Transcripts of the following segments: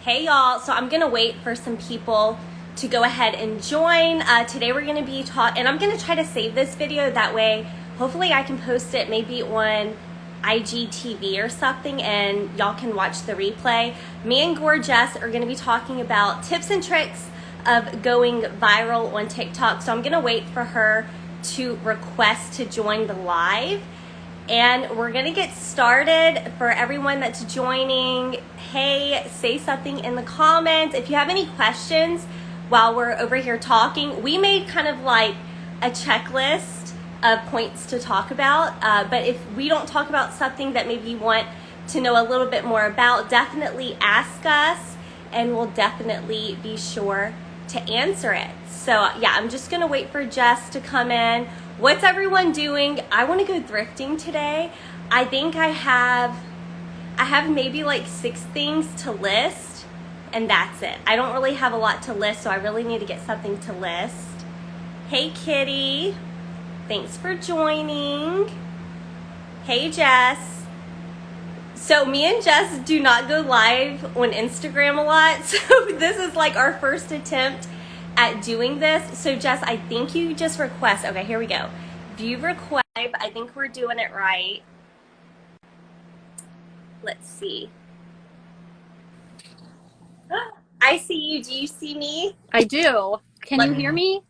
Hey y'all, so I'm gonna wait for some people to go ahead and join. Today we're gonna be and I'm gonna try to save this video, that way hopefully I can post it maybe on IGTV or something and y'all can watch the replay. Me and Gorgeous are gonna be talking about tips and tricks of going viral on TikTok. So I'm gonna wait for her to request to join the live. And we're gonna get started. For everyone that's joining, hey, say something in the comments. If you have any questions while we're over here talking, we made kind of like a checklist of points to talk about. But if we don't talk about something that maybe you want to know a little bit more about, definitely ask us and we'll definitely be sure to answer it. So yeah, I'm just gonna wait for Jess to come in. What's everyone doing? I want to go thrifting today. I think I have maybe like 6 things to list and that's it. I don't really have a lot to list, so I really need to get something to list. Hey Kitty, thanks for joining. Hey Jess. So me and Jess do not go live on Instagram a lot, so this is like our first attempt at doing this. So Jess, I think you just request, okay, here we go. View request, I think we're doing it right. Let's see. I see you, do you see me? I do. Can you hear me?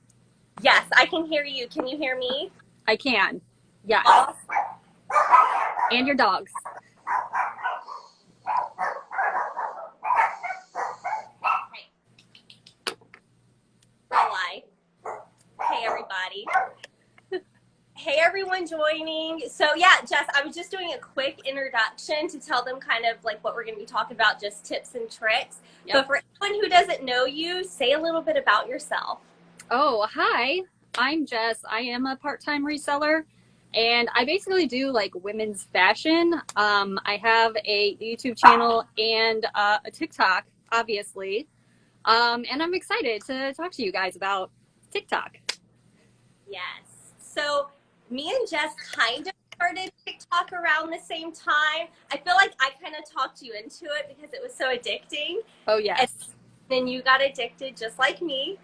Yes, I can hear you. Can you hear me? I can. Yes. Awesome. And your dogs. Hey everybody. Hey everyone joining. So yeah, Jess, I was just doing a quick introduction to tell them kind of like what we're going to be talking about, just tips and tricks. Yep. But for anyone who doesn't know you, say a little bit about yourself. Oh, hi. I'm Jess. I am a part-time reseller and I basically do like women's fashion. I have a YouTube channel and a TikTok, obviously. And I'm excited to talk to you guys about TikTok. Yes. So me and Jess kind of started TikTok around the same time. I feel like I kind of talked you into it because it was so addicting. Oh, yes. And then you got addicted just like me.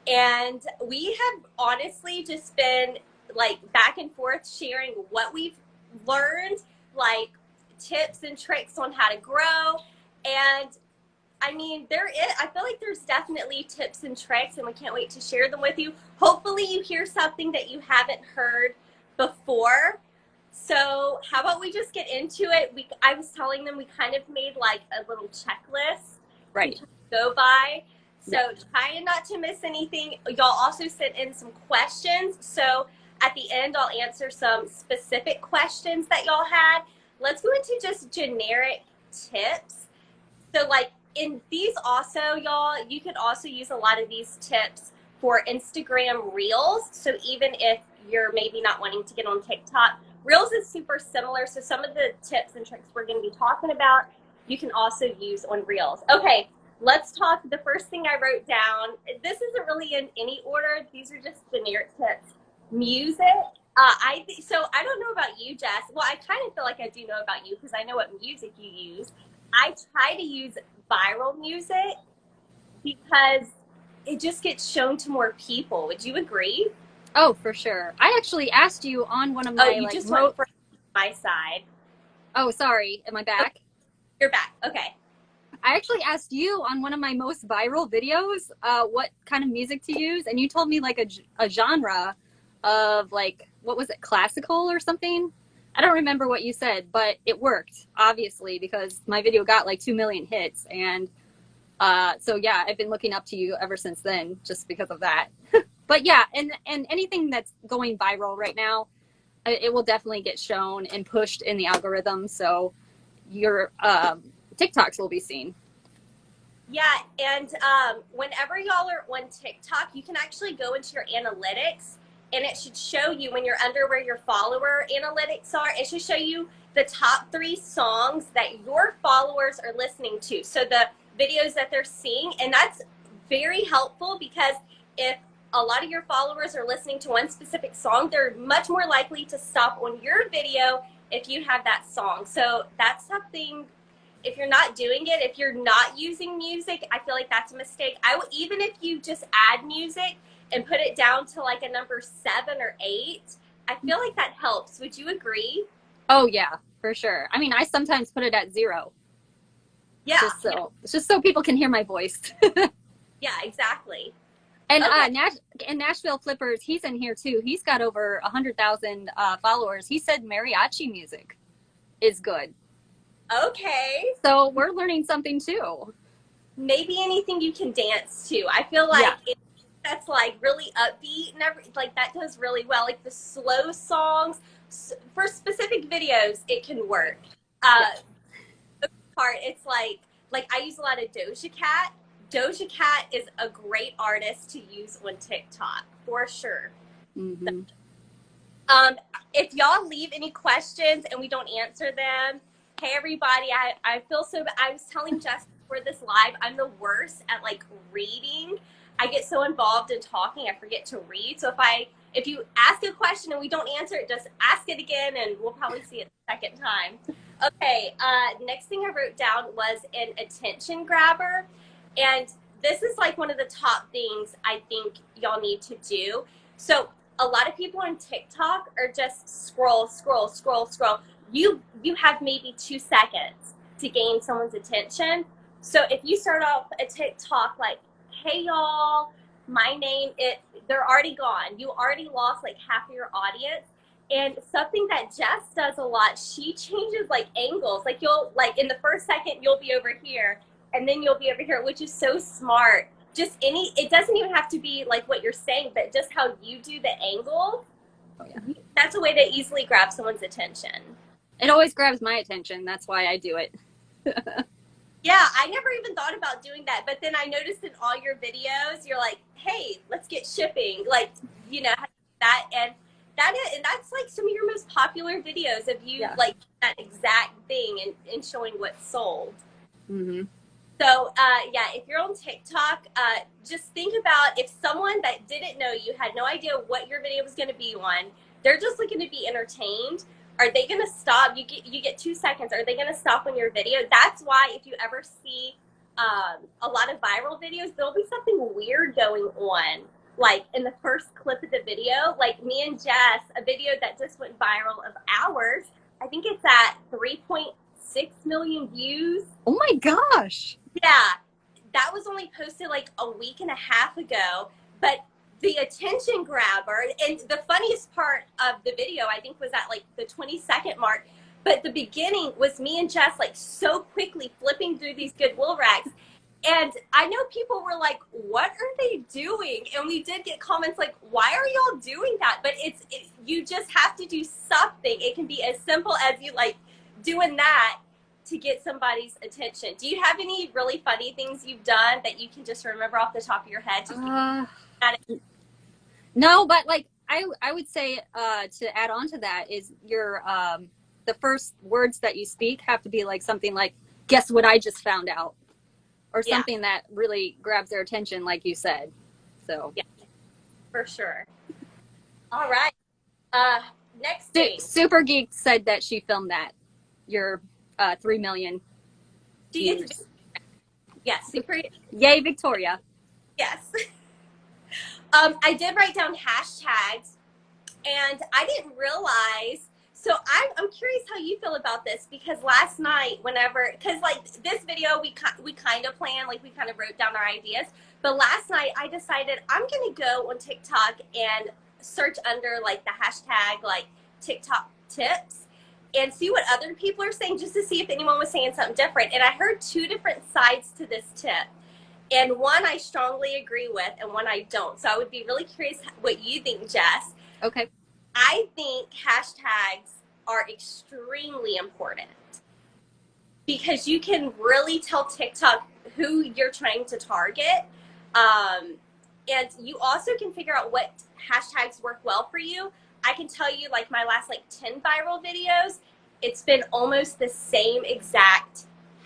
And we have honestly just been like back and forth sharing what we've learned, like tips and tricks on how to grow. And I mean, I feel like there's definitely tips and tricks and we can't wait to share them with you. Hopefully you hear something that you haven't heard before. So how about we just get into it? I was telling them we kind of made like a little checklist right to go by. So trying not to miss anything. Y'all also sent in some questions. So at the end, I'll answer some specific questions that y'all had. Let's go into just generic tips. So like in these also, y'all, you could also use a lot of these tips for Instagram Reels. So even if you're maybe not wanting to get on TikTok, Reels is super similar. So some of the tips and tricks we're going to be talking about, you can also use on Reels. Okay, let's talk. The first thing I wrote down, this isn't really in any order. These are just generic tips. Music. So I don't know about you, Jess. Well, I kind of feel like I do know about you because I know what music you use. I try to use viral music because it just gets shown to more people. Would you agree? Oh, for sure. I actually asked you on one of my you just went from my side. Oh, sorry. Am I back? Okay. You're back. Okay. I actually asked you on one of my most viral videos what kind of music to use, and you told me like a genre of like, what was it, classical or something? I don't remember what you said, but it worked, obviously, because my video got like 2 million hits. And so, yeah, I've been looking up to you ever since then, just because of that. But yeah, and anything that's going viral right now, it will definitely get shown and pushed in the algorithm. So your TikToks will be seen. Yeah, and whenever y'all are on TikTok, you can actually go into your analytics. And it should show you when you're under where your follower analytics are, it should show you the top 3 songs that your followers are listening to. So the videos that they're seeing, and that's very helpful because if a lot of your followers are listening to one specific song, they're much more likely to stop on your video if you have that song. So that's something if you're not doing it, if you're not using music, I feel like that's a mistake. Even if you just add music and put it down to like a number 7 or 8, I feel like that helps. Would you agree? Oh yeah, for sure. I mean, I sometimes put it at 0. Yeah. Just so people can hear my voice. Yeah, exactly. And Nashville Flippers, he's in here too. He's got over 100,000 followers. He said mariachi music is good. Okay. So we're learning something too. Maybe anything you can dance to. I feel like that's like really upbeat and like that does really well. Like the slow songs for specific videos, it can work. The part, it's like I use a lot of Doja Cat. Doja Cat is a great artist to use on TikTok for sure. Mm-hmm. If y'all leave any questions and we don't answer them, hey everybody, I feel so bad. I was telling Jess before this live, I'm the worst at like reading. I get so involved in talking, I forget to read. So if you ask a question and we don't answer it, just ask it again and we'll probably see it the second time. Okay, next thing I wrote down was an attention grabber. And this is like one of the top things I think y'all need to do. So a lot of people on TikTok are just scroll. You have maybe 2 seconds to gain someone's attention. So if you start off a TikTok like, hey y'all, my name, they're already gone. You already lost like half of your audience. And something that Jess does a lot, she changes like angles. Like you'll, like in the first second, you'll be over here and then you'll be over here, which is so smart. Just it doesn't even have to be like what you're saying, but just how you do the angle. Oh, yeah. That's a way to easily grab someone's attention. It always grabs my attention. That's why I do it. Yeah, I never even thought about doing that. But then I noticed in all your videos, you're like, hey, let's get shipping. Like, you know, that. And that's like some of your most popular videos of you like that exact thing and showing what's sold. Mm-hmm. So, yeah, if you're on TikTok, just think about if someone that didn't know you, had no idea what your video was going to be on, they're just looking to be entertained. Are they going to stop? You get 2 seconds. Are they going to stop on your video? That's why if you ever see a lot of viral videos, there'll be something weird going on. Like in the first clip of the video, like me and Jess, a video that just went viral of ours, I think it's at 3.6 million views. Oh my gosh. Yeah, that was only posted like a week and a half ago, but the attention grabber, and the funniest part of the video, I think, was at like the 20-second mark, but the beginning was me and Jess like so quickly flipping through these Goodwill racks, and I know people were like, what are they doing? And we did get comments like, why are y'all doing that? But you just have to do something. It can be as simple as you like doing that to get somebody's attention. Do you have any really funny things you've done that you can just remember off the top of your head? No, but like I would say to add on to that is your the first words that you speak have to be like something like, guess what I just found out, or something that really grabs their attention, like you said. So yeah, for sure. All right. Next thing. Super Geek said that she filmed that. Your 3 million. Yes, super. Yay, Victoria. Yes. I did write down hashtags, and I didn't realize. So I'm curious how you feel about this, because last night, because like this video, we kind of planned, like we kind of wrote down our ideas. But last night, I decided I'm gonna go on TikTok and search under like the hashtag like TikTok tips and see what other people are saying, just to see if anyone was saying something different. And I heard 2 different sides to this tip. And one I strongly agree with and one I don't. So I would be really curious what you think, Jess. Okay. I think hashtags are extremely important because you can really tell TikTok who you're trying to target. And you also can figure out what hashtags work well for you. I can tell you, like my last like 10 viral videos, it's been almost the same exact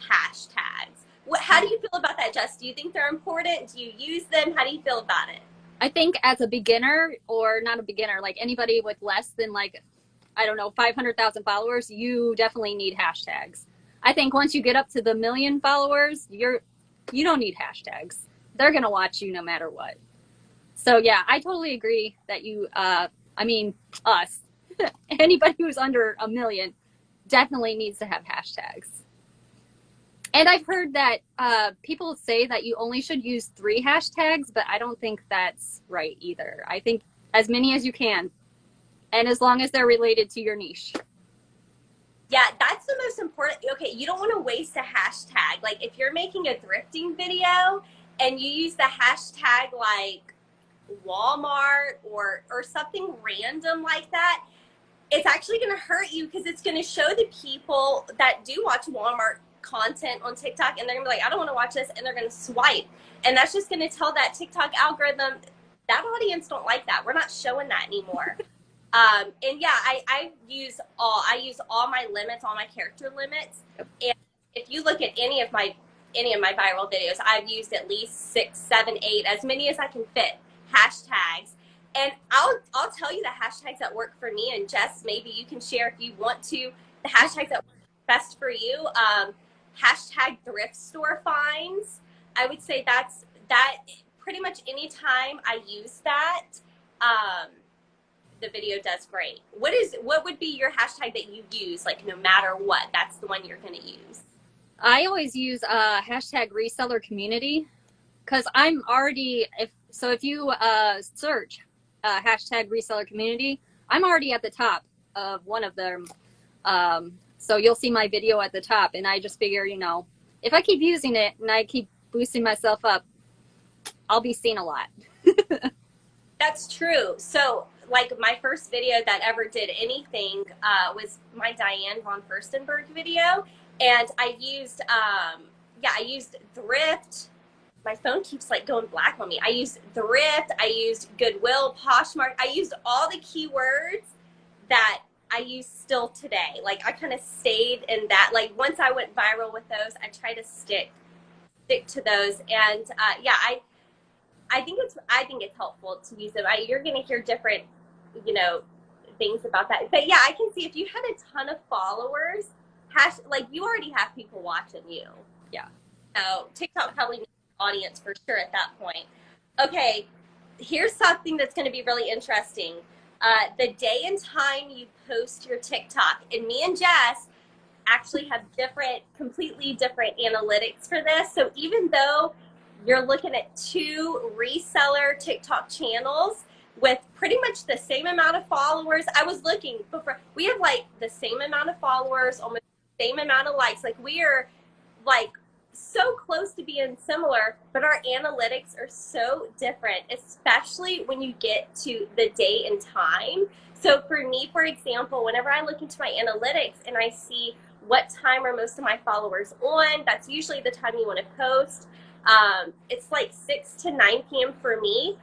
hashtags. How do you feel about that, Jess? Do you think they're important? Do you use them? How do you feel about it? I think as a beginner, or not a beginner, like anybody with less than like, I don't know, 500,000 followers, you definitely need hashtags. I think once you get up to the 1 million followers, you don't need hashtags. They're going to watch you no matter what. So yeah, I totally agree that you, us, anybody who's under 1 million definitely needs to have hashtags. And I've heard that people say that you only should use 3 hashtags, but I don't think that's right either. I think as many as you can, and as long as they're related to your niche. Yeah, that's the most important. Okay, you don't want to waste a hashtag. Like if you're making a thrifting video and you use the hashtag like Walmart or something random like that, it's actually going to hurt you because it's going to show the people that do watch Walmart content on TikTok and they're going to be like, I don't want to watch this, and they're going to swipe. And that's just going to tell that TikTok algorithm, that audience don't like that. We're not showing that anymore. And yeah, I use all my limits, all my character limits. And if you look at any of my viral videos, I've used at least 6, 7, 8, as many as I can fit hashtags. And I'll tell you the hashtags that work for me, and Jess, maybe you can share if you want to, the hashtags that work best for you. Hashtag thrift store finds. I would say that pretty much any time I use that, the video does great. What would be your hashtag that you use, like no matter what, that's the one you're going to use? I always use hashtag reseller community, because I'm already, if you search hashtag reseller community, I'm already at the top of one of them. So you'll see my video at the top, and I just figure, if I keep using it and I keep boosting myself up, I'll be seen a lot. That's true. So like my first video that ever did anything was my Diane von Furstenberg video. And I used, I used thrift. My phone keeps like going black on me. I used thrift. I used Goodwill, Poshmark. I used all the keywords that I use still today. Like I kind of stayed in that. Like once I went viral with those, I try to stick to those. And I think it's helpful to use them. You're going to hear different, things about that. But yeah, I can see if you had a ton of followers, like you already have people watching you. Yeah. So TikTok probably needs an audience for sure at that point. Okay, here's something that's going to be really interesting. The day and time you post your TikTok, and me and Jess actually have completely different analytics for this. So even though you're looking at 2 reseller TikTok channels with pretty much the same amount of followers, I was looking before, we have like the same amount of followers, almost the same amount of likes. Like we are like so close to being similar, but our analytics are so different, especially when you get to the day and time. So for me, for example, whenever I look into my analytics and I see what time are most of my followers on, that's usually the time you want to post. It's like 6 to 9 p.m. for me.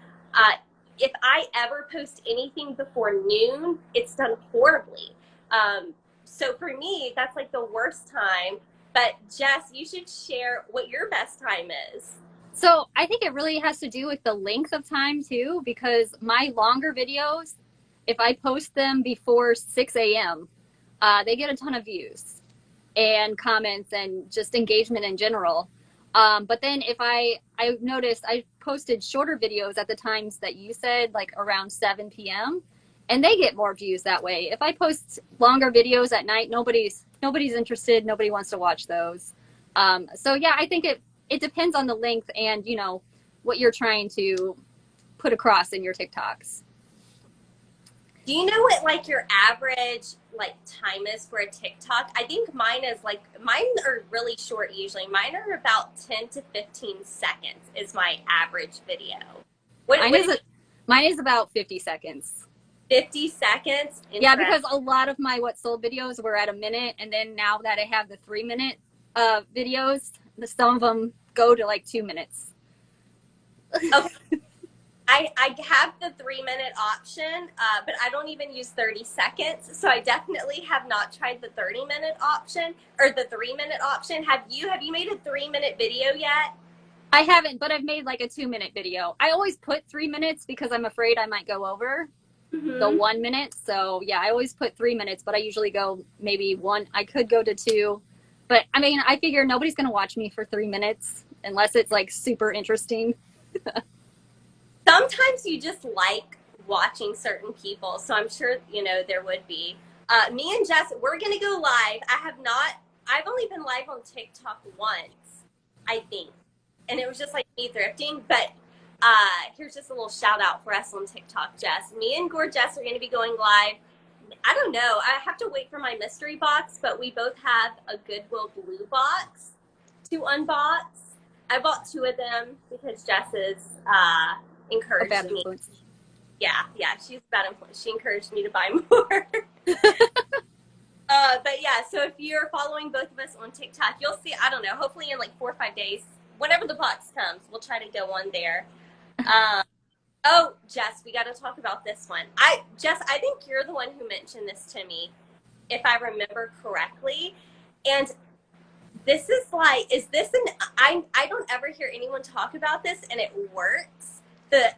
If I ever post anything before noon, it's done horribly. So for me, that's like the worst time. But Jess, you should share what your best time is. So I think it really has to do with the length of time too, because my longer videos, if I post them before 6 a.m., they get a ton of views and comments and just engagement in general. But then if I noticed I posted shorter videos at the times that you said, like around 7 p.m., and they get more views that way. If I post longer videos at night, nobody's interested. Nobody wants to watch those. So yeah, I think it depends on the length and, what you're trying to put across in your TikToks. Do you know what like your average like time is for a TikTok? I think mine are really short usually. Mine are about 10 to 15 seconds is my average video. Mine is about 50 seconds. 50 seconds? Yeah, because a lot of my What Sold videos were at a minute, and then now that I have the 3-minute videos, some of them go to like 2 minutes. Okay. I have the 3-minute option, but I don't even use 30 seconds. So I definitely have not tried the 30-minute option or the 3-minute option. Have you made a 3-minute video yet? I haven't, but I've made like a 2-minute video. I always put 3 minutes because I'm afraid I might go over the 1 minute. So yeah, I always put 3 minutes, but I usually go maybe 1. I could go to 2. But I mean, I figure nobody's going to watch me for 3 minutes unless it's like super interesting. Sometimes you just like watching certain people, so I'm sure, you know, there would be. Me and Jess, we're going to go live. I've only been live on TikTok once, I think. And it was just like me thrifting, but here's just a little shout out for us on TikTok, Jess. Me and Gorgeous are going to be going live. I don't know. I have to wait for my mystery box, but we both have a Goodwill blue box to unbox. I bought 2 of them because Jess is encouraged bad me. influence. Yeah, she's bad influence. She encouraged me to buy more. But yeah, so if you're following both of us on TikTok, you'll see, I don't know, hopefully in like 4 or 5 days, whenever the box comes, we'll try to go on there. Oh, Jess, we got to talk about this one. Jess, I think you're the one who mentioned this to me, if I remember correctly. And this is like, I don't ever hear anyone talk about this, and it works. The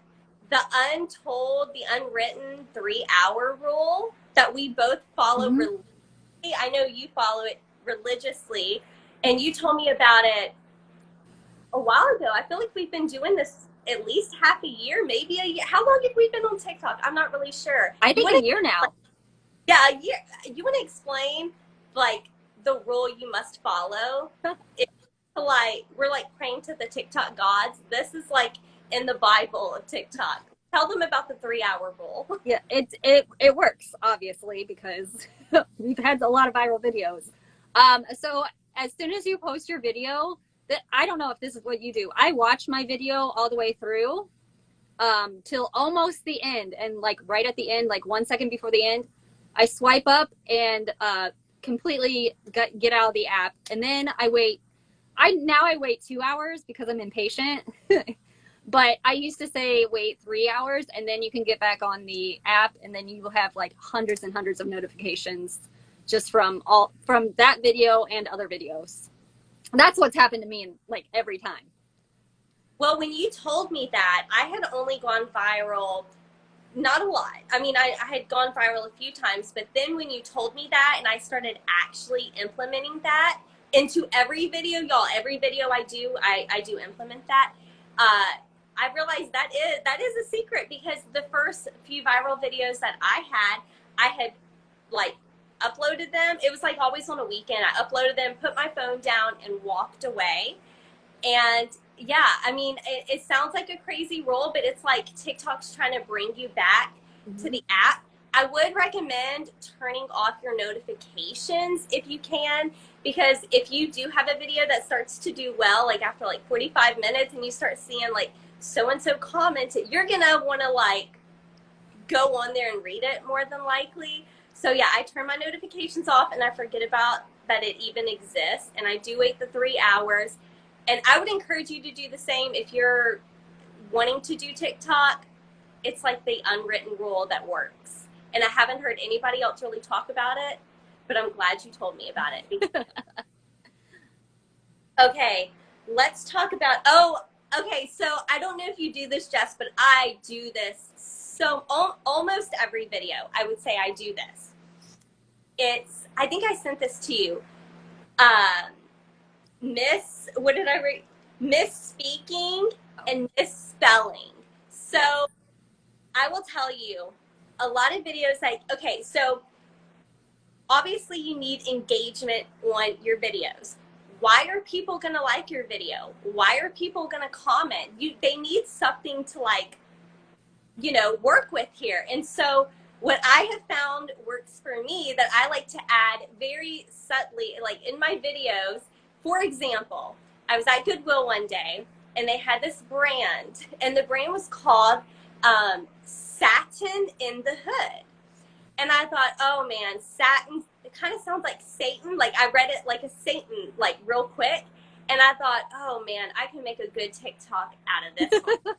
untold, the unwritten 3-hour rule that we both follow religiously. I know you follow it religiously, and you told me about it a while ago. I feel like we've been doing this at least half a year, maybe a year. How long have we been on TikTok? I'm not really sure. I think a year now. Yeah, a year. You want to explain like the rule you must follow? It's like we're like praying to the TikTok gods. This is like in the Bible of TikTok. Tell them about the 3-hour rule. Yeah, it works, obviously, because we've had a lot of viral videos. So as soon as you post your video, I don't know if this is what you do. I watch my video all the way through till almost the end, and like right at the end, like 1 second before the end, I swipe up and completely get out of the app, and then I wait. Now I wait 2 hours because I'm impatient. But I used to say wait 3 hours, and then you can get back on the app, and then you will have like hundreds and hundreds of notifications just from that video and other videos. That's what's happened to me in like every time. Well, when you told me that, I had only gone viral, not a lot. I mean, I had gone viral a few times, but then when you told me that and I started actually implementing that into every video, y'all, every video I do implement that. I realized that is a secret, because the first few viral videos that I had like uploaded them. It was like always on a weekend. I uploaded them, put my phone down, and walked away. And yeah, I mean, it sounds like a crazy rule, but it's like TikTok's trying to bring you back to the app. I would recommend turning off your notifications if you can, because if you do have a video that starts to do well, like after like 45 minutes, and you start seeing like so-and-so commented, you're gonna want to like go on there and read it more than likely. So yeah, I turn my notifications off, and I forget about that it even exists, and I do wait the 3 hours. And I would encourage you to do the same if you're wanting to do TikTok. It's like the unwritten rule that works. And I haven't heard anybody else really talk about it, but I'm glad you told me about it. Okay, let's talk about, okay, so I don't know if you do this, Jess, but I do this so almost every video. I would say I do this. I think I sent this to you. What did I write? Misspeaking and misspelling. So I will tell you, a lot of videos like, okay, so obviously you need engagement on your videos. Why are people going to like your video? Why are people going to comment? They need something to like, you know, work with here. And so what I have found works for me that I like to add very subtly, like in my videos. For example, I was at Goodwill one day, and they had this brand, and the brand was called Satin in the Hood. And I thought, oh man, satin, it kind of sounds like Satan. Like I read it like a Satan, like real quick. And I thought, oh man, I can make a good TikTok out of this one.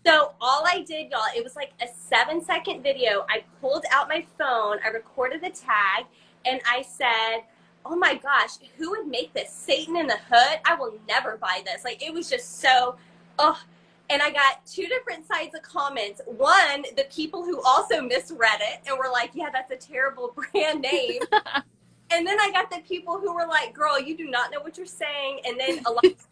So all I did, y'all, it was like a 7-second video. I pulled out my phone, I recorded the tag, and I said, oh my gosh, who would make this? Satan in the Hood? I will never buy this. Like, it was just so, And I got 2 different sides of comments. One, the people who also misread it and were like, yeah, that's a terrible brand name. And then I got the people who were like, girl, you do not know what you're saying. And then a lot of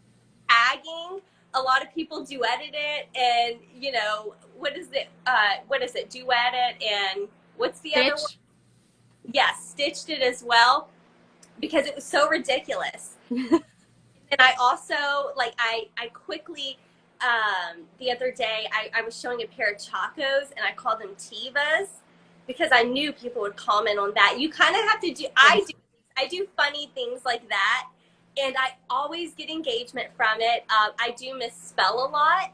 tagging, a lot of people duetted it, and you know, what is it, duet it, and what's the other one? Yes, stitched it as well, because it was so ridiculous. And I also, like, I quickly, the other day, I was showing a pair of Chacos, and I called them Tivas, because I knew people would comment on that. You kind of have to do, I do funny things like that, and I always get engagement from it. I do misspell a lot.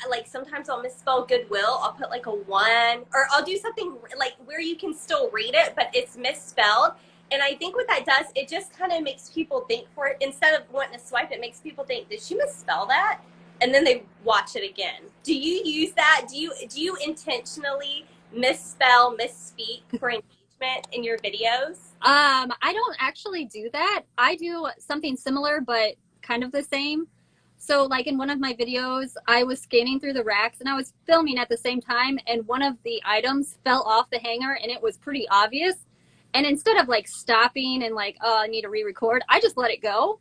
Like, sometimes I'll misspell goodwill. I'll put like a 1, or I'll do something like where you can still read it, but it's misspelled. And I think what that does, it just kind of makes people think for it. Instead of wanting to swipe, it makes people think, did she misspell that? And then they watch it again. Do you use that? Do you intentionally misspell, misspeak for engagement in your videos? I don't actually do that. I do something similar, but kind of the same. So like in one of my videos, I was scanning through the racks and I was filming at the same time, and one of the items fell off the hanger and it was pretty obvious. And instead of like stopping and like, oh, I need to re-record, I just let it go.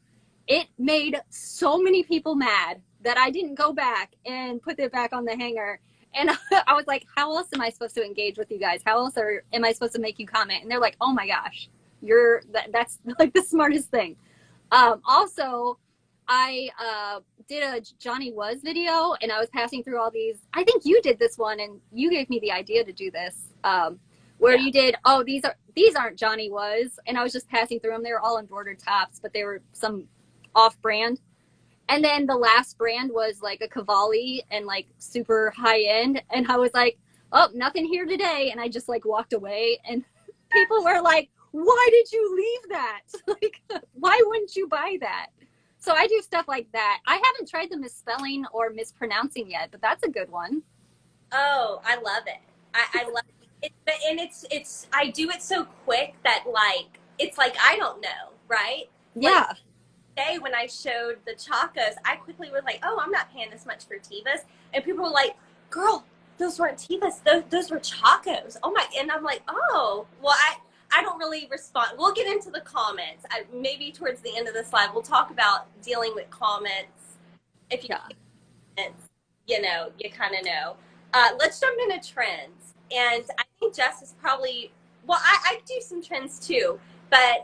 It made so many people mad that I didn't go back and put it back on the hanger. And I was like, how else am I supposed to engage with you guys? How else am I supposed to make you comment? And they're like, oh my gosh, that's like the smartest thing. Also, I did a Johnny Was video, and I was passing through all these. I think you did this one, and you gave me the idea to do this. Where you did, oh, these aren't Johnny Was, and I was just passing through them. They were all embroidered tops, but they were some off-brand. And then the last brand was like a Cavalli and like super high-end, and I was like, oh, nothing here today, and I just like walked away, and people were like, why did you leave that? Like, why wouldn't you buy that? So I do stuff like that. I haven't tried the misspelling or mispronouncing yet, but that's a good one. Oh, I love it. I love it. And it's I do it so quick that like it's like I don't know, right? Yeah. Like, today when I showed the Chacos, I quickly was like, oh, I'm not paying this much for Tivas, and people were like, girl, those weren't Tivas, those were Chacos. Oh my! And I'm like, oh, well, I don't really respond. We'll get into the comments. Maybe towards the end of this live, we'll talk about dealing with comments. If you, you know, you kind of know. Let's jump into trends. And I think Jess is probably, well, I do some trends too, but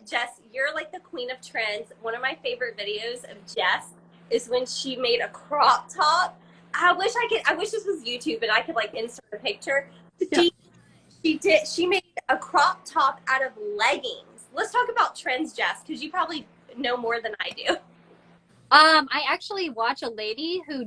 Jess, you're like the queen of trends. One of my favorite videos of Jess is when she made a crop top. I wish this was YouTube and I could like insert a picture. Yeah. She made a crop top out of leggings. Let's talk about trends, Jess, because you probably know more than I do. I actually watch a lady who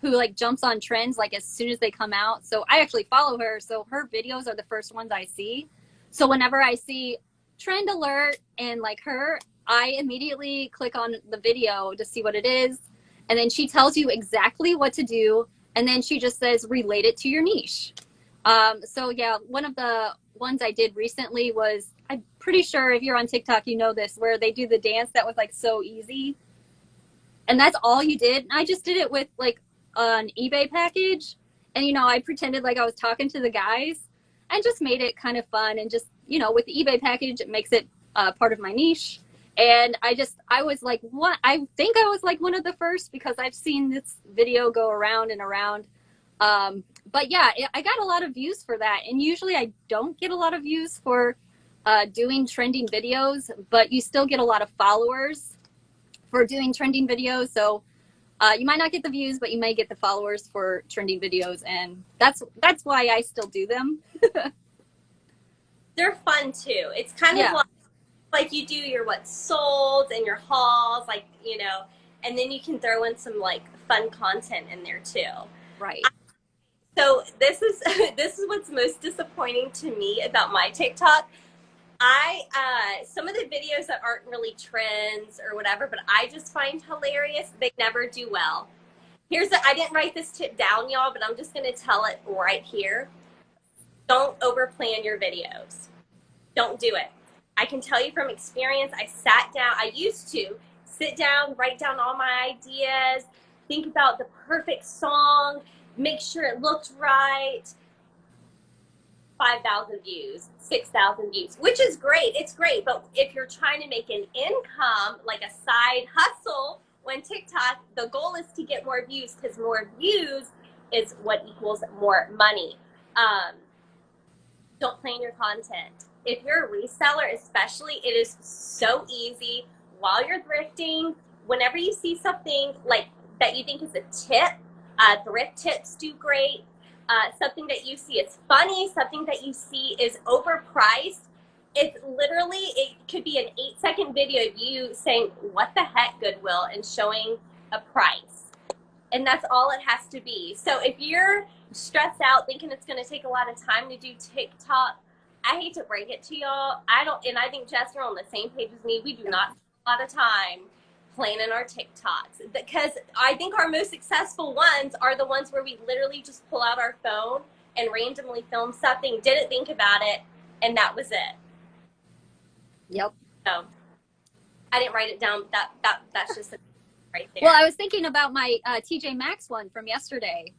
like jumps on trends like as soon as they come out. So I actually follow her. So her videos are the first ones I see. So whenever I see trend alert and like her, I immediately click on the video to see what it is. And then she tells you exactly what to do. And then she just says, relate it to your niche. So yeah, one of the ones I did recently was, I'm pretty sure if you're on TikTok, you know this, where they do the dance that was like so easy. And that's all you did. I just did it with like an eBay package. And, you know, I pretended like I was talking to the guys and just made it kind of fun. And just, you know, with the eBay package, it makes it part of my niche. And I was like, what? I think I was like one of the first because I've seen this video go around and around. But yeah, I got a lot of views for that. And usually I don't get a lot of views for doing trending videos, but you still get a lot of followers for doing trending videos. So you might not get the views, but you may get the followers for trending videos. And that's why I still do them. They're fun too. It's kind of like you do your what's sold and your hauls, like, you know, and then you can throw in some like fun content in there too. Right. So this is what's most disappointing to me about my TikTok. Some of the videos that aren't really trends or whatever, but I just find hilarious, they never do well. I didn't write this tip down, y'all, but I'm just going to tell it right here. Don't overplan your videos. Don't do it. I can tell you from experience, I used to sit down, write down all my ideas, think about the perfect song, make sure it looked right. 5,000 views, 6,000 views, which is great. It's great. But if you're trying to make an income, like a side hustle on TikTok, the goal is to get more views, because more views is what equals more money. Don't plan your content. If you're a reseller, especially, it is so easy while you're thrifting. Whenever you see something like that you think is a tip, thrift tips do great. Something that you see is funny, something that you see is overpriced. It's literally, it could be an 8-second video of you saying, "What the heck, Goodwill," and showing a price. And that's all it has to be. So if you're stressed out thinking it's going to take a lot of time to do TikTok, I hate to break it to y'all. And I think Jess, you're on the same page as me. We do not spend a lot of time planning our TikToks, because I think our most successful ones are the ones where we literally just pull out our phone and randomly film something, didn't think about it, and that was it. Yep. So I didn't write it down. That's just right there. Well, I was thinking about my TJ Maxx one from yesterday.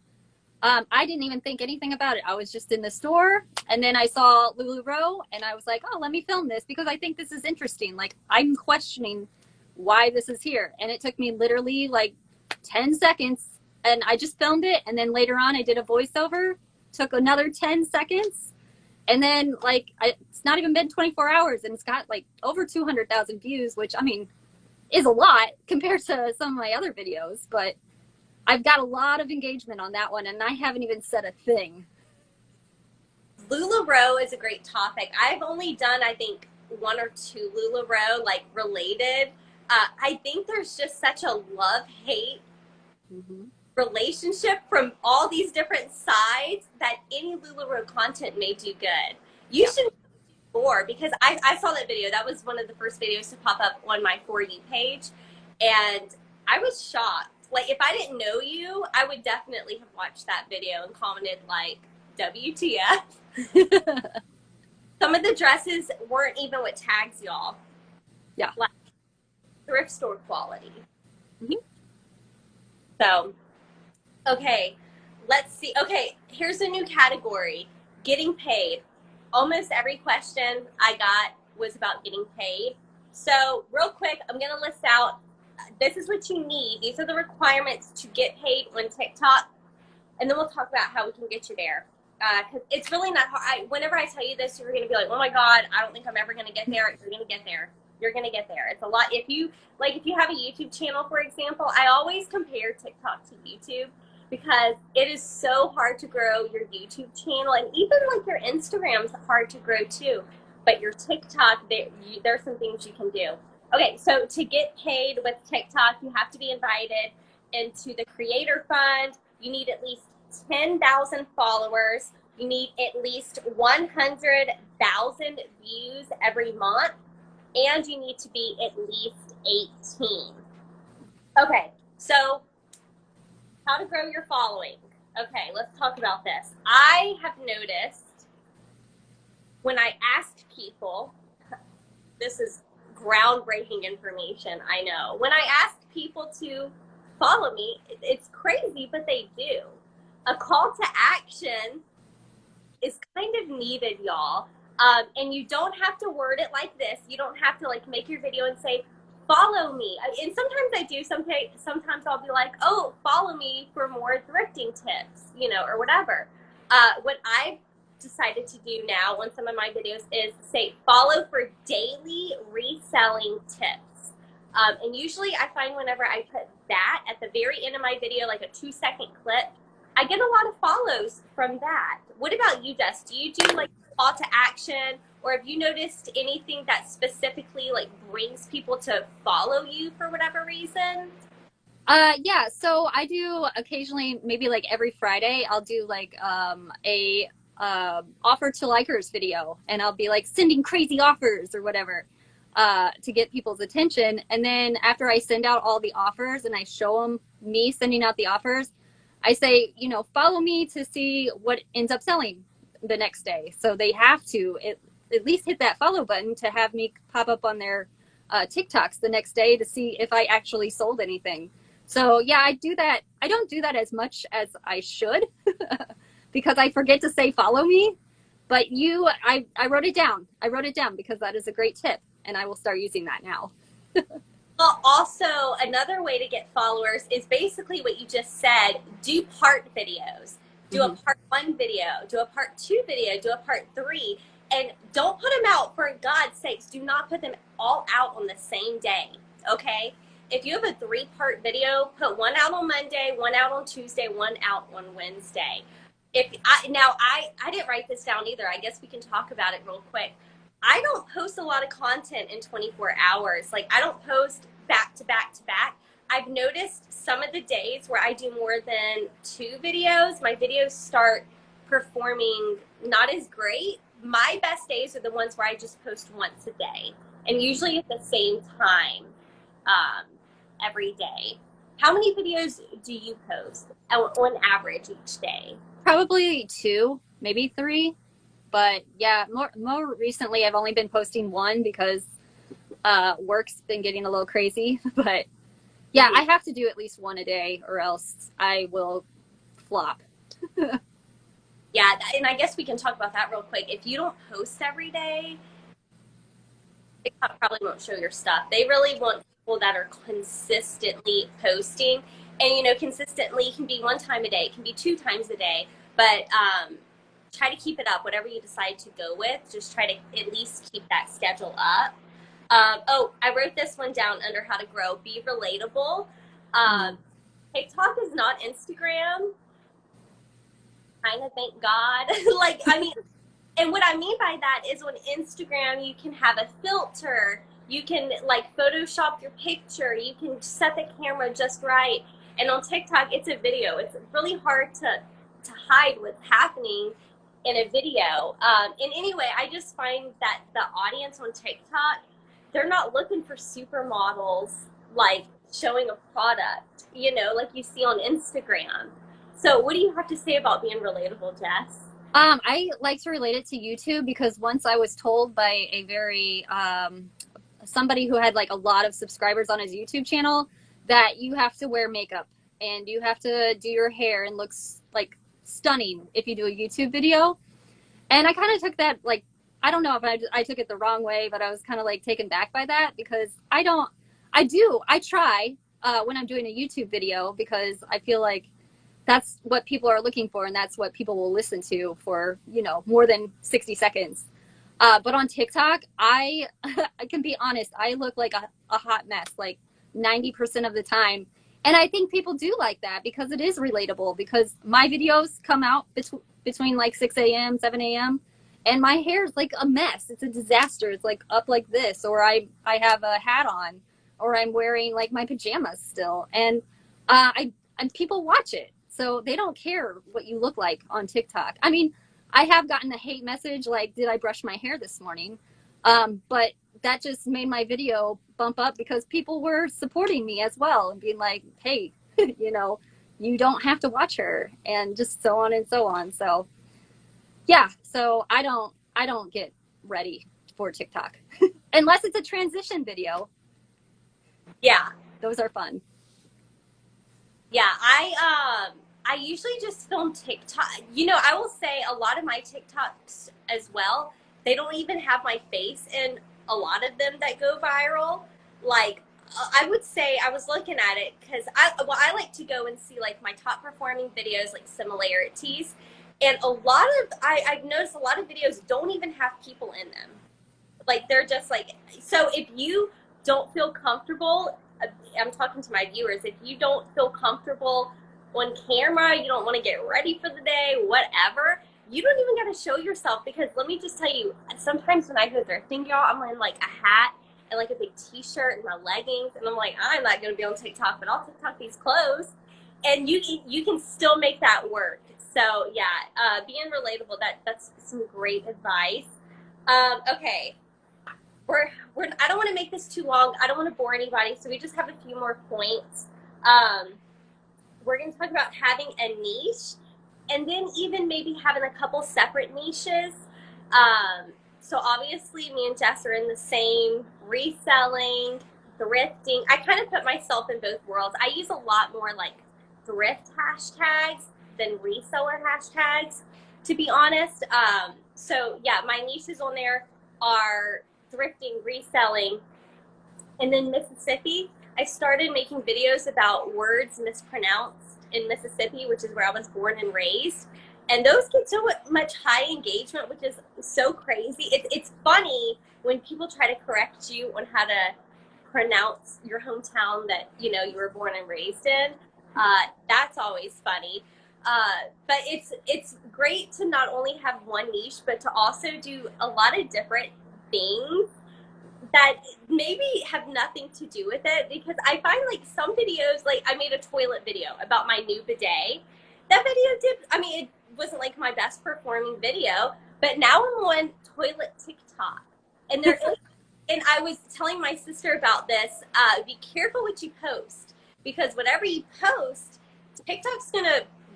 I didn't even think anything about it. I was just in the store, and then I saw LuLaRoe, and I was like, oh, let me film this because I think this is interesting. Like, I'm questioning why this is here. And it took me literally like 10 seconds, and I just filmed it. And then later on, I did a voiceover, took another 10 seconds. And then, like, it's not even been 24 hours, and it's got like over 200,000 views, which, I mean, is a lot compared to some of my other videos. But I've got a lot of engagement on that one, and I haven't even said a thing. LuLaRoe is a great topic. I've only done, I think, 1 or 2 LuLaRoe, like, related. I think there's just such a love-hate relationship from all these different sides that any LuLaRoe content may do good. You should do more, because I saw that video. That was one of the first videos to pop up on my For You page, and I was shocked. Like, if I didn't know you, I would definitely have watched that video and commented, like, WTF. Some of the dresses weren't even with tags, y'all. Yeah. Like, thrift store quality. So, okay, let's see. Okay, here's a new category, getting paid. Almost every question I got was about getting paid. So real quick, I'm going to list out, this is what you need. These are the requirements to get paid on TikTok. And then we'll talk about how we can get you there. Because it's really not hard. Whenever I tell you this, you're going to be like, oh my God, I don't think I'm ever going to get there. You're going to get there. You're going to get there. It's a lot. If you have a YouTube channel, for example, I always compare TikTok to YouTube, because it is so hard to grow your YouTube channel, and even like your Instagram is hard to grow too. But your TikTok, there's some things you can do. Okay, so to get paid with TikTok, you have to be invited into the Creator Fund. You need at least 10,000 followers. You need at least 100,000 views every month. And you need to be at least 18. Okay, so how to grow your following. Okay, let's talk about this. I have noticed when I ask people, this is groundbreaking information, I know. When I ask people to follow me, it's crazy, but they do. A call to action is kind of needed, y'all. And you don't have to word it like this. You don't have to like make your video and say, follow me. And sometimes I do. Sometimes I'll be like, oh, follow me for more thrifting tips, you know, or whatever. What I've decided to do now on some of my videos is say, follow for daily reselling tips. And usually I find whenever I put that at the very end of my video, like a 2-second clip, I get a lot of follows from that. What about you, Jess? Do you do like call to action, or have you noticed anything that specifically like brings people to follow you for whatever reason? Yeah, so I do occasionally, maybe like every Friday, I'll do like a offer to likers video, and I'll be like sending crazy offers or whatever to get people's attention. And then after I send out all the offers and I show them me sending out the offers, I say, you know, follow me to see what ends up selling the next day. So they have to at least hit that follow button to have me pop up on their TikToks the next day to see if I actually sold anything. So yeah, I do that. I don't do that as much as I should because I forget to say follow me. But I wrote it down. I wrote it down because that is a great tip, and I will start using that now. Well, also, another way to get followers is basically what you just said. Do part videos. Do a part 1 video. Do a part 2 video. Do a part 3. And don't put them out, for God's sakes. Do not put them all out on the same day, okay? If you have a 3-part video, put one out on Monday, one out on Tuesday, one out on Wednesday. I didn't write this down either. I guess we can talk about it real quick. I don't post a lot of content in 24 hours. Like, I don't post back to back to back. I've noticed some of the days where I do more than 2 videos, my videos start performing not as great. My best days are the ones where I just post once a day, and usually at the same time every day. How many videos do you post on average each day? Probably 2, maybe 3. But yeah, more recently, I've only been posting 1 because work's been getting a little crazy. But yeah, I have to do at least 1 a day or else I will flop. Yeah, and I guess we can talk about that real quick. If you don't post every day, TikTok probably won't show your stuff. They really want people that are consistently posting. And, you know, consistently can be 1 time a day. It can be 2 times a day. But try to keep it up, whatever you decide to go with. Just try to at least keep that schedule up. Oh, I wrote this one down under how to grow. Be relatable. TikTok is not Instagram. Kind of, thank God. Like, I mean, and what I mean by that is on Instagram, you can have a filter. You can, like, Photoshop your picture. You can set the camera just right. And on TikTok, it's a video. It's really hard to hide what's happening in a video. And anyway, I just find that the audience on TikTok, they're not looking for supermodels, like, showing a product, you know, like you see on Instagram. So what do you have to say about being relatable, Jess? I like to relate it to YouTube because once I was told by a very, somebody who had like a lot of subscribers on his YouTube channel that you have to wear makeup and you have to do your hair and looks like stunning if you do a YouTube video. And I kind of took that, like, I don't know if I took it the wrong way, but I was kind of like taken back by that because I try when I'm doing a YouTube video because I feel like that's what people are looking for and that's what people will listen to for, you know, more than 60 seconds. But on TikTok, I can be honest, I look like a hot mess, like 90% of the time. And I think people do like that because it is relatable because my videos come out between like 6 a.m., 7 a.m. and my hair is like a mess. It's a disaster. It's like up like this, or I have a hat on, or I'm wearing like my pajamas still. And and people watch it. So they don't care what you look like on TikTok. I mean, I have gotten a hate message like, did I brush my hair this morning? But that just made my video bump up because people were supporting me as well and being like, hey, you know, you don't have to watch her and just so on and so on. So yeah, so I don't get ready for TikTok unless it's a transition video. Yeah. Those are fun. Yeah, I usually just film TikTok. You know, I will say a lot of my TikToks as well, they don't even have my face in a lot of them that go viral. Like, I would say, I was looking at it because I like to go and see like my top performing videos, like similarities. And I've noticed a lot of videos don't even have people in them. Like, they're just like, so if you don't feel comfortable, I'm talking to my viewers, if you don't feel comfortable on camera, you don't want to get ready for the day, whatever, you don't even got to show yourself because let me just tell you, sometimes when I go thrifting, y'all, I'm wearing like a hat and like a big t-shirt and my leggings and I'm like, I'm not going to be on TikTok, but I'll TikTok these clothes and you can still make that work. So yeah, being relatable, that's some great advice. Okay. I don't want to make this too long. I don't want to bore anybody, so we just have a few more points. We're going to talk about having a niche, and then even maybe having a couple separate niches. So obviously, me and Jess are in the same reselling, thrifting. I kind of put myself in both worlds. I use a lot more like thrift hashtags than reseller hashtags, to be honest. So yeah, my niches on there are thrifting, reselling, and then Mississippi. I started making videos about words mispronounced in Mississippi, which is where I was born and raised. And those get so much high engagement, which is so crazy. It's funny when people try to correct you on how to pronounce your hometown that you were born and raised in. That's always funny. But it's great to not only have one niche, but to also do a lot of different things that maybe have nothing to do with it, because I find like some videos, like I made a toilet video about my new bidet. That video it wasn't like my best performing video, but now I'm on toilet TikTok. And and I was telling my sister about this, be careful what you post, because whatever you post, TikTok's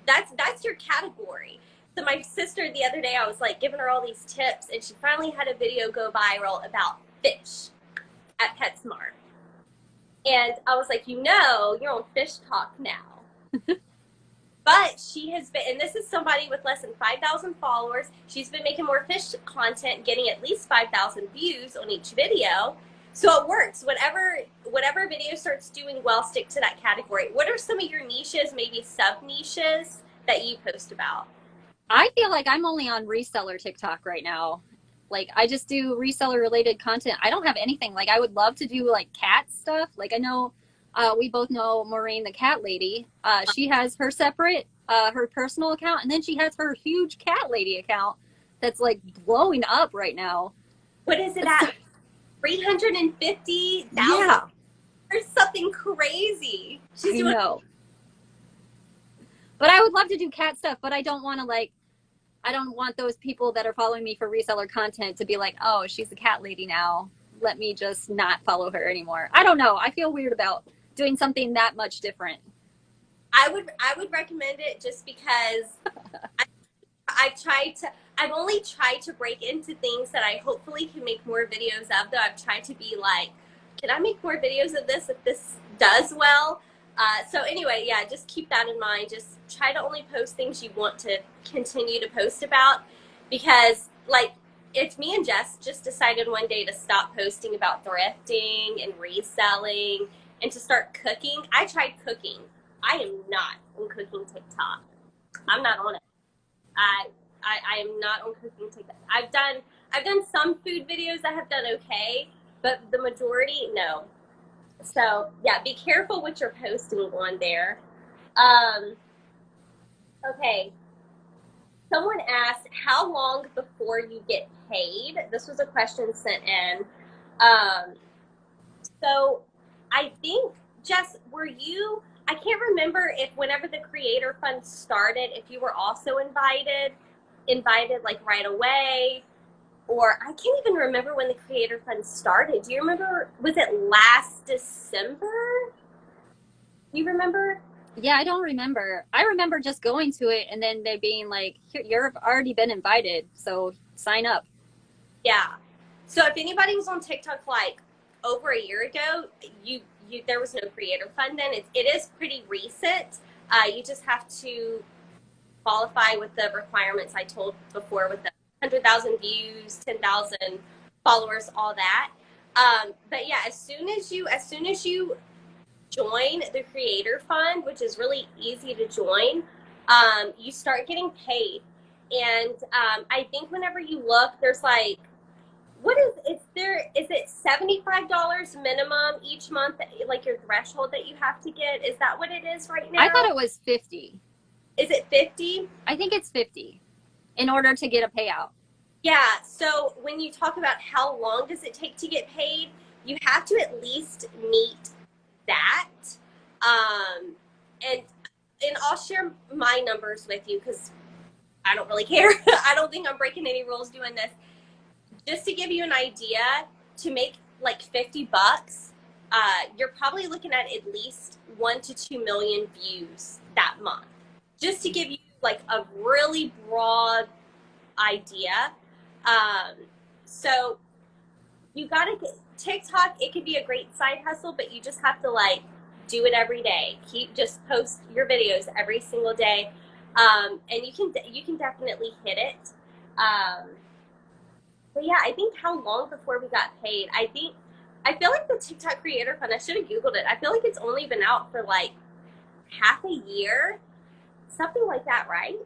that's your category. So my sister the other day, I was like giving her all these tips, and she finally had a video go viral about fish at PetSmart. And I was like, you're on Fish Talk now. But she has been, and this is somebody with less than 5,000 followers, she's been making more fish content, getting at least 5,000 views on each video. So it works. Whatever video starts doing well, stick to that category. What are some of your niches, maybe sub-niches, that you post about? I feel like I'm only on reseller TikTok right now. Like, I just do reseller related content. I don't have anything. Like, I would love to do like cat stuff. Like, I know we both know Maureen, the cat lady. She has her separate, her personal account, and then she has her huge cat lady account that's like blowing up right now. What is it at? 350,000? Yeah. There's something crazy. She's doing. But I would love to do cat stuff, but I don't want to I don't want those people that are following me for reseller content to be like, oh, she's a cat lady now. Let me just not follow her anymore. I don't know. I feel weird about doing something that much different. I would recommend it just because I've only tried to break into things that I hopefully can make more videos of, though I've tried to be like, can I make more videos of this if this does well? So anyway, yeah, just keep that in mind. Just try to only post things you want to continue to post about, because like it's me and Jess just decided one day to stop posting about thrifting and reselling and to start cooking. I tried cooking. I am not on cooking TikTok. I'm not on it. I am not on cooking TikTok. I've done some food videos that have done okay, but the majority, no. So yeah, be careful what you're posting on there. Okay. Someone asked, how long before you get paid? This was a question sent in. So I think, Jess, I can't remember if whenever the Creator Fund started, if you were also invited like right away, or I can't even remember when the Creator Fund started. Do you remember, was it last December? Do you remember? Yeah, I don't remember. I remember just going to it and then they being like, you've already been invited, so sign up. Yeah. So if anybody was on TikTok like over a year ago, there was no Creator Fund then. It is pretty recent. You just have to qualify with the requirements I told before, with the 100,000 views, 10,000 followers, all that. But yeah, as soon as you join the Creator Fund, which is really easy to join, you start getting paid. And I think whenever you look, there's like, is it $75 minimum each month, like your threshold that you have to get? Is that what it is right now? I thought it was 50. Is it 50? I think it's 50 in order to get a payout. Yeah, so when you talk about how long does it take to get paid, you have to at least meet that. And I'll share my numbers with you because I don't really care. I don't think I'm breaking any rules doing this. Just to give you an idea, to make like 50 bucks, you're probably looking at least 1 to 2 million views that month. Just to give you like a really broad idea. So you gotta get TikTok. It could be a great side hustle, but you just have to like do it every day. Just post your videos every single day, and you can definitely hit it. But yeah, I think how long before we got paid? I feel like the TikTok Creator Fund, I should have Googled it. I feel like it's only been out for like half a year, something like that, right?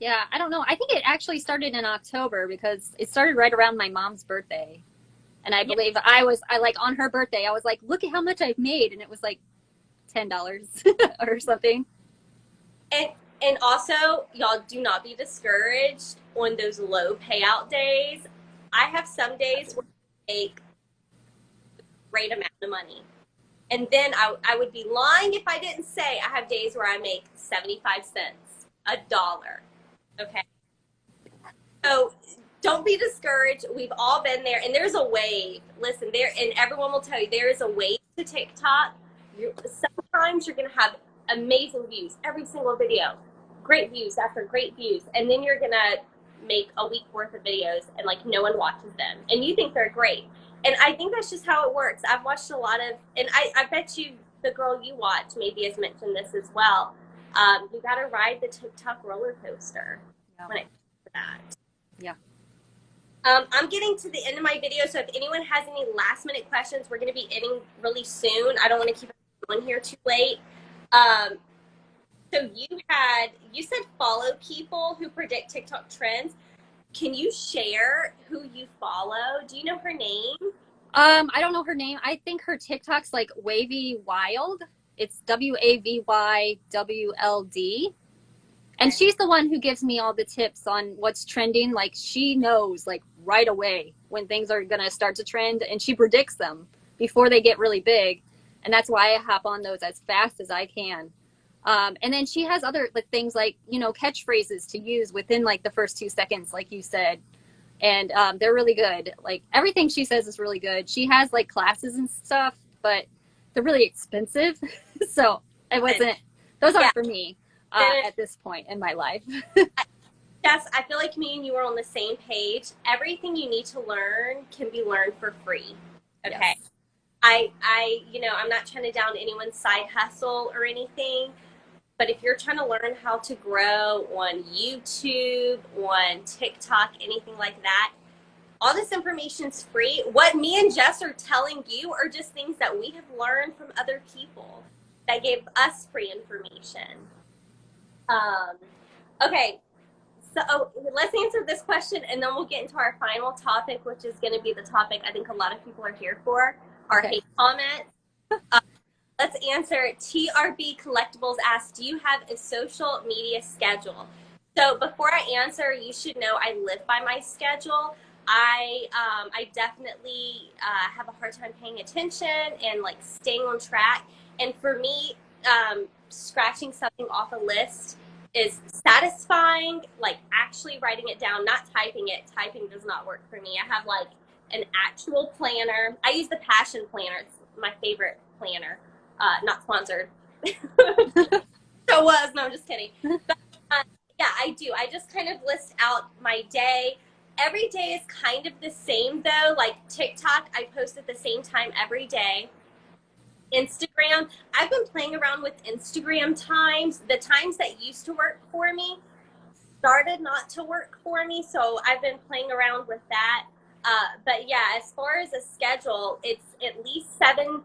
Yeah, I don't know. I think it actually started in October because it started right around my mom's birthday. And I Yeah. believe I like on her birthday, I was like, look at how much I've made. And it was like $10 or something. And and also, y'all do not be discouraged on those low payout days. I have some days where I make a great amount of money. And then I would be lying if I didn't say I have days where I make 75 cents, a dollar. Okay. So don't be discouraged. We've all been there, and there's a wave. Listen, there, and everyone will tell you there is a wave to TikTok. Sometimes you're gonna have amazing views every single video, great views after great views, and then you're gonna make a week worth of videos and like no one watches them, and you think they're great. And I think that's just how it works. I've watched a lot of, and I bet you the girl you watch maybe has mentioned this as well. You got to ride the TikTok roller coaster when it comes to that. Yeah. I'm getting to the end of my video, so if anyone has any last minute questions, we're going to be ending really soon. I don't want to keep on here too late. So you said follow people who predict TikTok trends. Can you share who you follow? Do you know her name? I don't know her name. I think her TikTok's like Wavy Wild. It's WAVYWLD. And she's the one who gives me all the tips on what's trending. Like she knows like right away when things are going to start to trend, and she predicts them before they get really big. And that's why I hop on those as fast as I can. And then she has other things like, you know, catchphrases to use within like the first 2 seconds, like you said. And they're really good. Like everything she says is really good. She has like classes and stuff, but they're really expensive. So it wasn't, those aren't for me at this point in my life. Yes, I feel like me and you are on the same page. Everything you need to learn can be learned for free. Okay. Yes. You know, I'm not trying to down anyone's side hustle or anything, but if you're trying to learn how to grow on YouTube, on TikTok, anything like that, all this information's free. What me and Jess are telling you are just things that we have learned from other people that gave us free information. Okay, so let's answer this question and then we'll get into our final topic, which is going to be the topic I think a lot of people are here for, our hate comments. Let's answer. TRB Collectibles asks, do you have a social media schedule? So before I answer, you should know I live by my schedule. I definitely have a hard time paying attention and like staying on track. And for me, scratching something off a list is satisfying, like actually writing it down, not typing it. Typing does not work for me. I have like an actual planner. I use the Passion Planner. It's my favorite planner. Not sponsored. So was. No, I'm just kidding. But, yeah, I do. I just kind of list out my day. Every day is kind of the same though. Like TikTok, I post at the same time every day. Instagram, I've been playing around with Instagram times. The times that used to work for me started not to work for me, so I've been playing around with that. But yeah, as far as a schedule, it's at least 7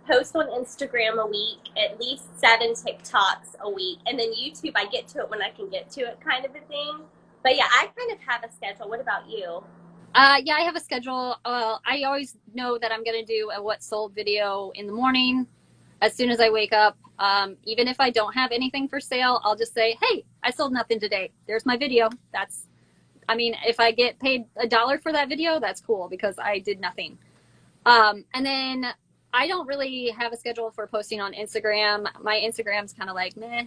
posts on Instagram a week, at least 7 TikToks a week, and then YouTube, I get to it when I can get to it, kind of a thing. But yeah, I kind of have a schedule. What about you? Yeah, I have a schedule. I always know that I'm going to do a what sold video in the morning as soon as I wake up. Even if I don't have anything for sale, I'll just say, hey, I sold nothing today. There's my video. I mean, if I get paid $1 for that video, that's cool because I did nothing. And then I don't really have a schedule for posting on Instagram. My Instagram's kind of like, meh.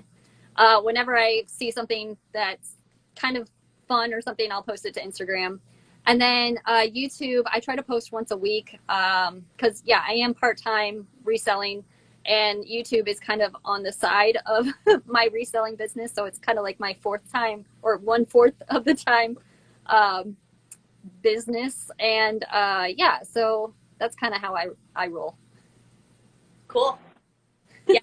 Whenever I see something that's kind of fun or something, I'll post it to Instagram. And then YouTube, I try to post once a week because, yeah, I am part-time reselling, and YouTube is kind of on the side of my reselling business. So it's kind of like my 4th time or 1/4 of the time business. And yeah, so that's kind of how I roll. Cool. Yeah.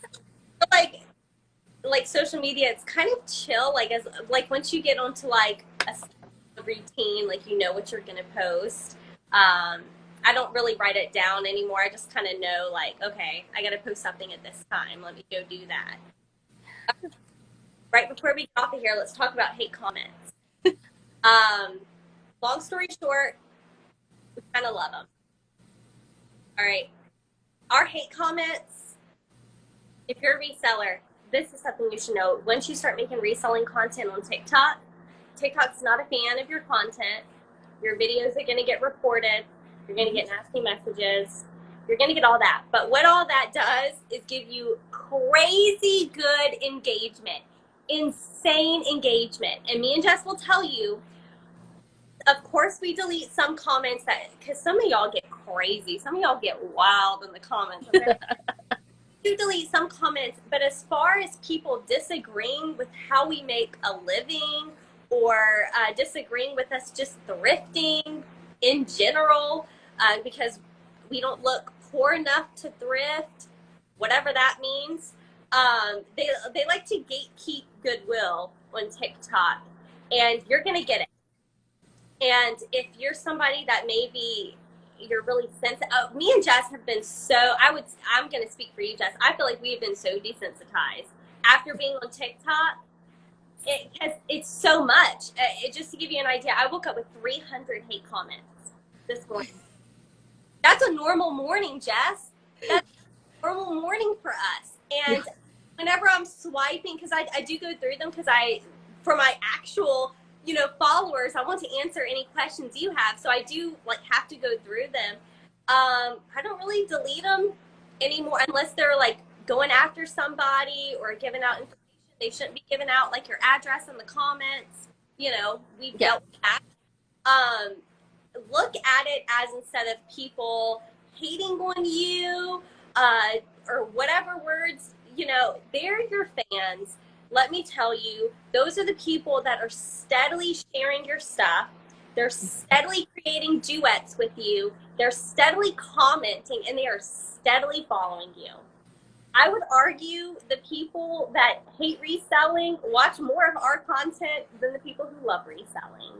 Like social media, it's kind of chill. Like once you get onto like a routine, like you know what you're going to post. I don't really write it down anymore. I just kind of know, like, okay, I got to post something at this time. Let me go do that. Right before we get off of here, let's talk about hate comments. Long story short, we kind of love them. All right. Our hate comments, if you're a reseller, this is something you should know. Once you start making reselling content on TikTok, TikTok's not a fan of your content. Your videos are going to get reported. You're going to get nasty messages. You're going to get all that. But what all that does is give you crazy good engagement, insane engagement. And me and Jess will tell you, of course, we delete some comments that, because some of y'all get crazy. Some of y'all get wild in the comments. We delete some comments, but as far as people disagreeing with how we make a living or disagreeing with us just thrifting in general, because we don't look poor enough to thrift, whatever that means, they like to gatekeep goodwill on TikTok, and you're going to get it. And if you're somebody that maybe you're really sensitive, me and Jess have been so, I'm going to speak for you, Jess. I feel like we have been so desensitized after being on TikTok. It's so much. Just to give you an idea, I woke up with 300 hate comments this morning. That's a normal morning, Jess. That's a normal morning for us. And whenever I'm swiping, because I do go through them, because for my actual, followers, I want to answer any questions you have. So I do have to go through them. I don't really delete them anymore unless they're going after somebody or giving out information they shouldn't be giving out, like your address in the comments. We've dealt with that. Look at it as, instead of people hating on you or whatever words, they're your fans. Let me tell you, those are the people that are steadily sharing your stuff. They're steadily creating duets with you. They're steadily commenting, and they are steadily following you. I would argue the people that hate reselling watch more of our content than the people who love reselling.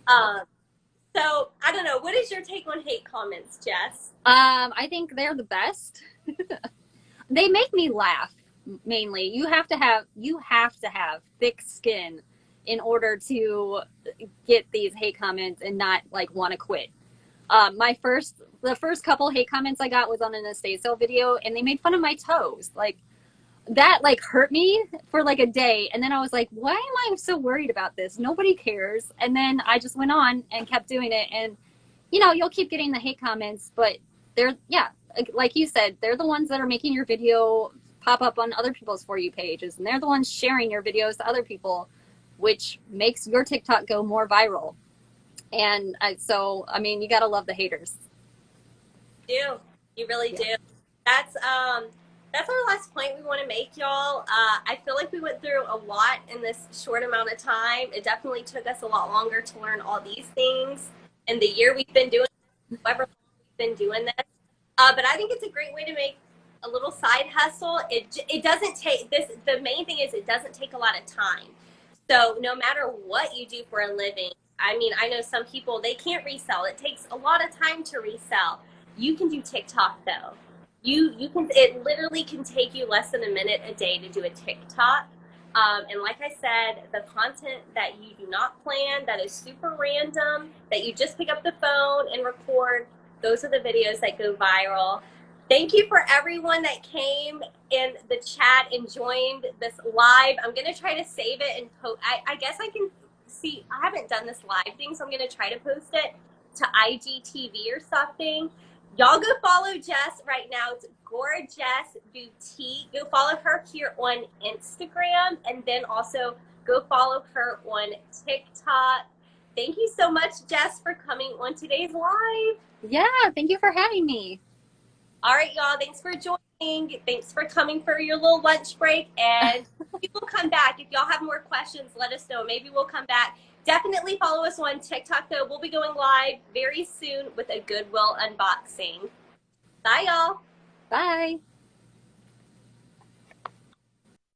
So I don't know. What is your take on hate comments, Jess? I think they're the best. They make me laugh. Mainly, you have to have thick skin in order to get these hate comments and not want to quit. The first couple hate comments I got was on an estate sale video, and they made fun of my toes. That hurt me for a day, and then I was like, why am I so worried about this? Nobody cares. And then I just went on and kept doing it, and you'll keep getting the hate comments, but they're like you said, they're the ones that are making your video pop up on other people's For You pages, and they're the ones sharing your videos to other people, which makes your TikTok go more viral. And you gotta love the haters. You really do. That's our last point we want to make, y'all. I feel like we went through a lot in this short amount of time. It definitely took us a lot longer to learn all these things in the year we've been doing this, however long we've been doing this. But I think it's a great way to make a little side hustle. It doesn't take this. The main thing is it doesn't take a lot of time. So no matter what you do for a living, I know some people, they can't resell. It takes a lot of time to resell. You can do TikTok though. You can. It literally can take you less than a minute a day to do a TikTok. And like I said, the content that you do not plan, that is super random, that you just pick up the phone and record, those are the videos that go viral. Thank you for everyone that came in the chat and joined this live. I'm going to try to save it and post. I guess I can see, I haven't done this live thing, so I'm going to try to post it to IGTV or something. Y'all go follow Jess right now. It's Gorgeous Boutique. Go follow her here on Instagram, and then also go follow her on TikTok. Thank you so much, Jess, for coming on today's live. Yeah, thank you for having me. All right, y'all. Thanks for joining. Thanks for coming for your little lunch break. And we will come back. If y'all have more questions, let us know. Maybe we'll come back. Definitely follow us on TikTok, though. We'll be going live very soon with a Goodwill unboxing. Bye, y'all. Bye.